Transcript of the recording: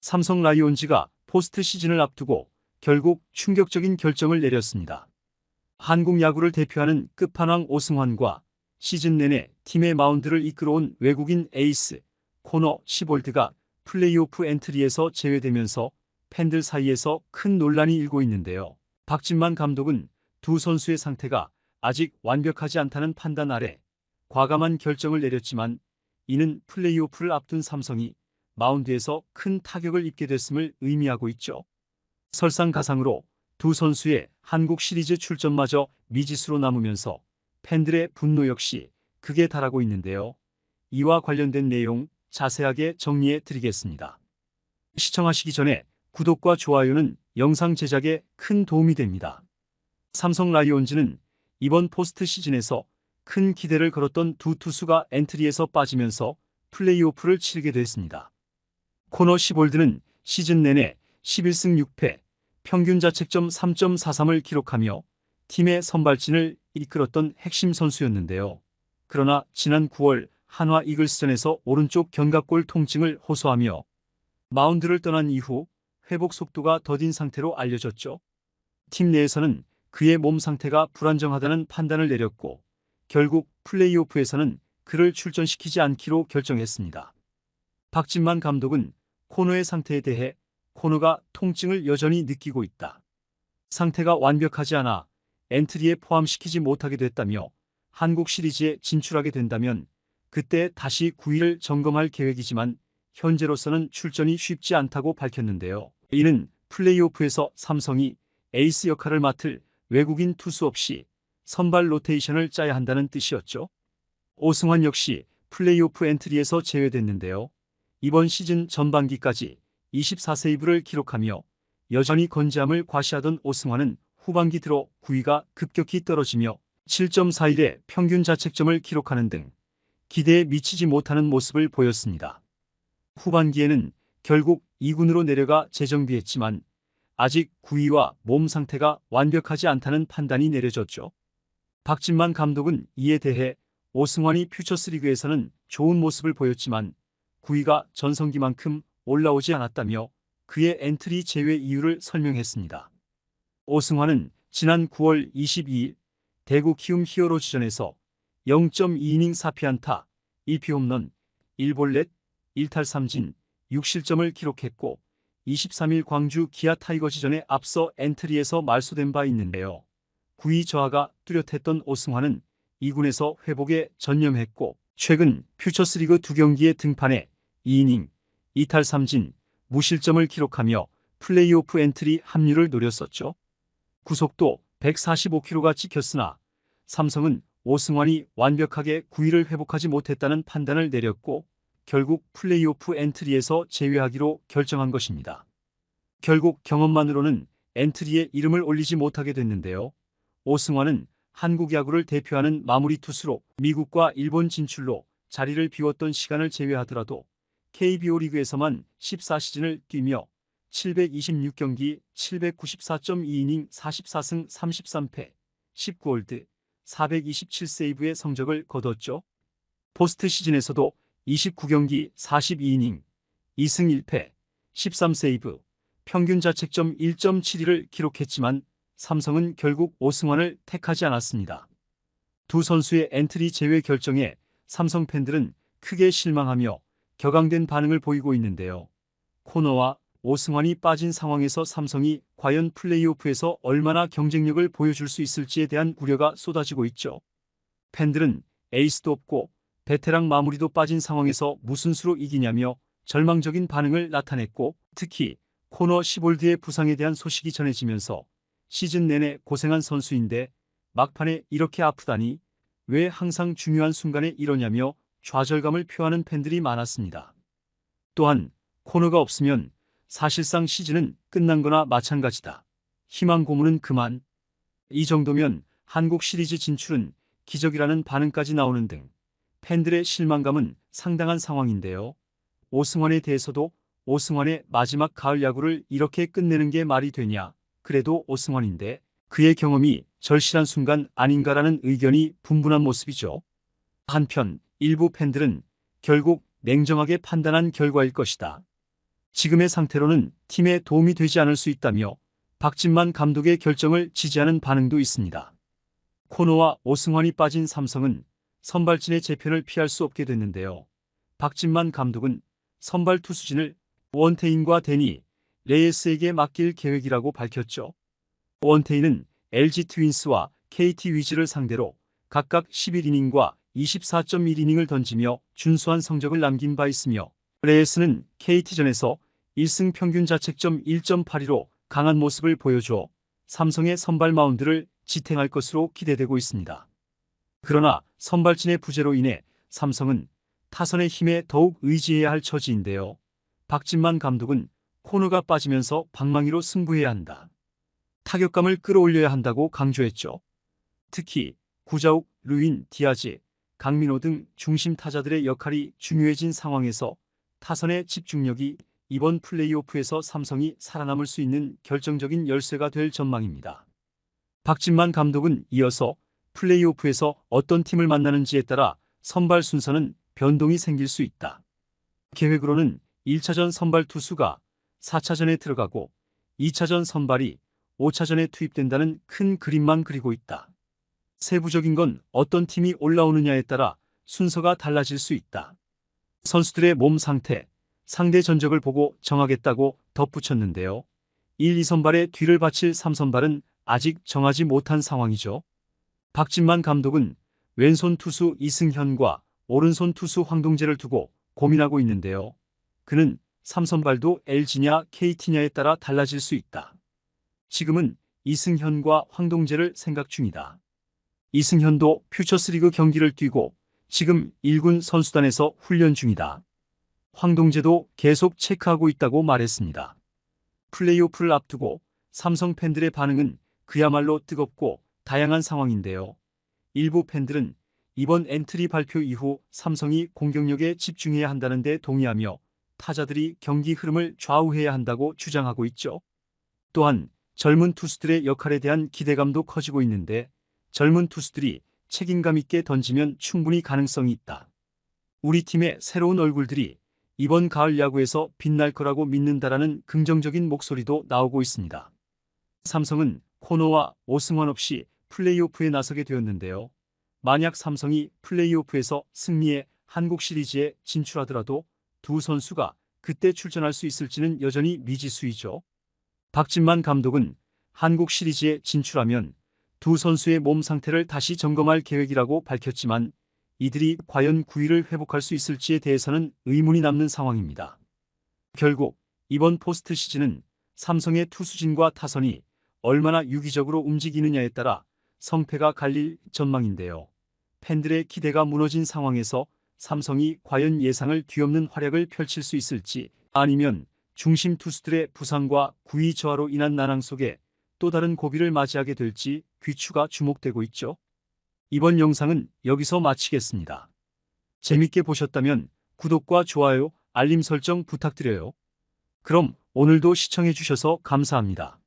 삼성 라이온즈가 포스트 시즌을 앞두고 결국 충격적인 결정을 내렸습니다. 한국 야구를 대표하는 끝판왕 오승환과 시즌 내내 팀의 마운드를 이끌어온 외국인 에이스 코너 시볼드가 플레이오프 엔트리에서 제외되면서 팬들 사이에서 큰 논란이 일고 있는데요. 박진만 감독은 두 선수의 상태가 아직 완벽하지 않다는 판단 아래 과감한 결정을 내렸지만, 이는 플레이오프를 앞둔 삼성이 마운드에서 큰 타격을 입게 됐음을 의미하고 있죠. 설상가상으로 두 선수의 한국 시리즈 출전마저 미지수로 남으면서 팬들의 분노 역시 극에 달하고 있는데요. 이와 관련된 내용 자세하게 정리해 드리겠습니다. 시청하시기 전에 구독과 좋아요는 영상 제작에 큰 도움이 됩니다. 삼성 라이온즈는 이번 포스트 시즌에서 큰 기대를 걸었던 두 투수가 엔트리에서 빠지면서 플레이오프를 치르게 됐습니다. 코너 시볼드는 시즌 내내 11승 6패, 평균 자책점 3.43을 기록하며 팀의 선발진을 이끌었던 핵심 선수였는데요. 그러나 지난 9월 한화 이글스전에서 오른쪽 견갑골 통증을 호소하며 마운드를 떠난 이후 회복 속도가 더딘 상태로 알려졌죠. 팀 내에서는 그의 몸 상태가 불안정하다는 판단을 내렸고, 결국 플레이오프에서는 그를 출전시키지 않기로 결정했습니다. 박진만 감독은 코너의 상태에 대해 코너가 통증을 여전히 느끼고 있다, 상태가 완벽하지 않아 엔트리에 포함시키지 못하게 됐다며, 한국 시리즈에 진출하게 된다면 그때 다시 구위를 점검할 계획이지만 현재로서는 출전이 쉽지 않다고 밝혔는데요. 이는 플레이오프에서 삼성이 에이스 역할을 맡을 외국인 투수 없이 선발 로테이션을 짜야 한다는 뜻이었죠. 오승환 역시 플레이오프 엔트리에서 제외됐는데요. 이번 시즌 전반기까지 24세이브를 기록하며 여전히 건재함을 과시하던 오승환은 후반기 들어 구위가 급격히 떨어지며 7.41의 평균 자책점을 기록하는 등 기대에 미치지 못하는 모습을 보였습니다. 후반기에는 결국 2군으로 내려가 재정비했지만 아직 구위와 몸 상태가 완벽하지 않다는 판단이 내려졌죠. 박진만 감독은 이에 대해 오승환이 퓨처스리그에서는 좋은 모습을 보였지만 구위가 전성기만큼 올라오지 않았다며 그의 엔트리 제외 이유를 설명했습니다. 오승환은 지난 9월 22일 대구 키움 히어로즈전에서 0.2이닝 4피안타, 1피홈런, 1볼넷, 1탈삼진, 6실점을 기록했고 23일 광주 기아 타이거즈전에 앞서 엔트리에서 말소된 바 있는데요. 구위 저하가 뚜렷했던 오승환은 2군에서 회복에 전념했고 최근 퓨처스리그 2경기에 등판해 2이닝, 2탈삼진, 무실점을 기록하며 플레이오프 엔트리 합류를 노렸었죠. 구속도 145km가 찍혔으나 삼성은 오승환이 완벽하게 구위를 회복하지 못했다는 판단을 내렸고 결국 플레이오프 엔트리에서 제외하기로 결정한 것입니다. 결국 경험만으로는 엔트리에 이름을 올리지 못하게 됐는데요. 오승환은 한국 야구를 대표하는 마무리 투수로 미국과 일본 진출로 자리를 비웠던 시간을 제외하더라도 KBO 리그에서만 14시즌을 뛰며 726경기 794.2이닝 44승 33패 19홀드 427세이브의 성적을 거뒀죠. 포스트 시즌에서도 29경기 42이닝 2승 1패 13세이브 평균 자책점 1.72를 기록했지만 삼성은 결국 오승환을 택하지 않았습니다. 두 선수의 엔트리 제외 결정에 삼성 팬들은 크게 실망하며 격앙된 반응을 보이고 있는데요. 코너와 오승환이 빠진 상황에서 삼성이 과연 플레이오프에서 얼마나 경쟁력을 보여줄 수 있을지에 대한 우려가 쏟아지고 있죠. 팬들은 에이스도 없고 베테랑 마무리도 빠진 상황에서 무슨 수로 이기냐며 절망적인 반응을 나타냈고, 특히 코너 시볼드의 부상에 대한 소식이 전해지면서 시즌 내내 고생한 선수인데 막판에 이렇게 아프다니 왜 항상 중요한 순간에 이러냐며 좌절감을 표하는 팬들이 많았습니다. 또한 코너가 없으면 사실상 시즌은 끝난 거나 마찬가지다, 희망 고문은 그만, 이 정도면 한국 시리즈 진출은 기적이라는 반응까지 나오는 등 팬들의 실망감은 상당한 상황인데요. 오승환에 대해서도 오승환의 마지막 가을 야구를 이렇게 끝내는 게 말이 되냐, 그래도 오승환인데 그의 경험이 절실한 순간 아닌가라는 의견이 분분한 모습이죠. 한편 일부 팬들은 결국 냉정하게 판단한 결과일 것이다, 지금의 상태로는 팀에 도움이 되지 않을 수 있다며 박진만 감독의 결정을 지지하는 반응도 있습니다. 코너와 오승환이 빠진 삼성은 선발진의 재편을 피할 수 없게 됐는데요. 박진만 감독은 선발 투수진을 원태인과 데니 레이스에게 맡길 계획이라고 밝혔죠. 원태인은 LG 트윈스와 KT 위즈를 상대로 각각 11이닝과 24.1이닝을 던지며 준수한 성적을 남긴 바 있으며, 레이스는 KT전에서 1승 평균 자책점 1.82로 강한 모습을 보여줘 삼성의 선발 마운드를 지탱할 것으로 기대되고 있습니다. 그러나 선발진의 부재로 인해 삼성은 타선의 힘에 더욱 의지해야 할 처지인데요. 박진만 감독은 코너가 빠지면서 방망이로 승부해야 한다, 타격감을 끌어올려야 한다고 강조했죠. 특히 구자욱, 류인, 디아즈, 강민호 등 중심 타자들의 역할이 중요해진 상황에서 타선의 집중력이 이번 플레이오프에서 삼성이 살아남을 수 있는 결정적인 열쇠가 될 전망입니다. 박진만 감독은 이어서 플레이오프에서 어떤 팀을 만나는지에 따라 선발 순서는 변동이 생길 수 있다. 계획으로는 1차전 선발 투수가 4차전에 들어가고 2차전 선발이 5차전에 투입된다는 큰 그림만 그리고 있다. 세부적인 건 어떤 팀이 올라오느냐에 따라 순서가 달라질 수 있다. 선수들의 몸 상태, 상대 전적을 보고 정하겠다고 덧붙였는데요. 1, 2선발의 뒤를 바칠 3선발은 아직 정하지 못한 상황이죠. 박진만 감독은 왼손 투수 이승현과 오른손 투수 황동재를 두고 고민하고 있는데요. 그는 3선발도 LG냐 KT냐에 따라 달라질 수 있다. 지금은 이승현과 황동재를 생각 중이다. 이승현도 퓨처스리그 경기를 뛰고 지금 1군 선수단에서 훈련 중이다. 황동재도 계속 체크하고 있다고 말했습니다. 플레이오프를 앞두고 삼성 팬들의 반응은 그야말로 뜨겁고 다양한 상황인데요. 일부 팬들은 이번 엔트리 발표 이후 삼성이 공격력에 집중해야 한다는 데 동의하며 타자들이 경기 흐름을 좌우해야 한다고 주장하고 있죠. 또한 젊은 투수들의 역할에 대한 기대감도 커지고 있는데, 젊은 투수들이 책임감 있게 던지면 충분히 가능성이 있다, 우리 팀의 새로운 얼굴들이 이번 가을 야구에서 빛날 거라고 믿는다라는 긍정적인 목소리도 나오고 있습니다. 삼성은 코너와 오승환 없이 플레이오프에 나서게 되었는데요. 만약 삼성이 플레이오프에서 승리해 한국 시리즈에 진출하더라도 두 선수가 그때 출전할 수 있을지는 여전히 미지수이죠. 박진만 감독은 한국 시리즈에 진출하면 두 선수의 몸 상태를 다시 점검할 계획이라고 밝혔지만, 이들이 과연 9위를 회복할 수 있을지에 대해서는 의문이 남는 상황입니다. 결국 이번 포스트 시즌은 삼성의 투수진과 타선이 얼마나 유기적으로 움직이느냐에 따라 성패가 갈릴 전망인데요. 팬들의 기대가 무너진 상황에서 삼성이 과연 예상을 뒤엎는 활약을 펼칠 수 있을지, 아니면 중심 투수들의 부상과 9위 저하로 인한 난항 속에 또 다른 고비를 맞이하게 될지 귀추가 주목되고 있죠. 이번 영상은 여기서 마치겠습니다. 재밌게 보셨다면 구독과 좋아요, 알림 설정 부탁드려요. 그럼 오늘도 시청해주셔서 감사합니다.